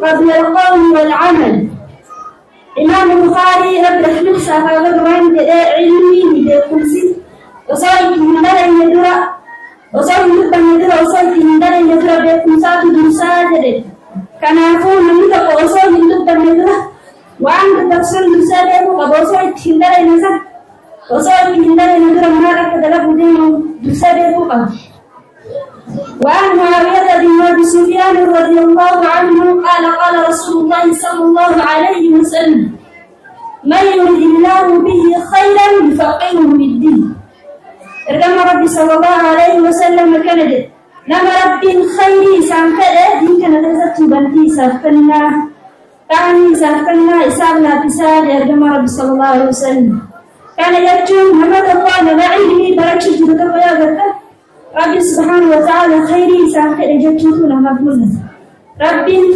قبل القول والعمل. إمام البخاري رب رحمه سافر وان علمي بدكنسي وصايك من دار يدرا وصايك من يدرا وصايك من دار يدرا بكنسات دوساجد كان يكون من دار وصايك من يدرا وان تفسير دوساجد وصايك من دار ينزل وصايك من دار يدرا ما كذا بدين دوساجد وقام. وعن معاوية بن أبي سفيان رضي الله عنه قال قال رسول الله صلى الله عليه وسلم من يرد الله به خيرا يفقهه بالدين. ارجم ربي صلى الله عليه وسلم كنده لما ربي خيري سانكده دين كان تزت بنتي سافنا كاني سافنا إسابنا بسال ارجم ربي صلى الله عليه وسلم كان يرجو محمد الله نبعيني بركة جدك ويا بركة ربي سبحانه وتعالى خيري سانكده جتونا مقبولة ربي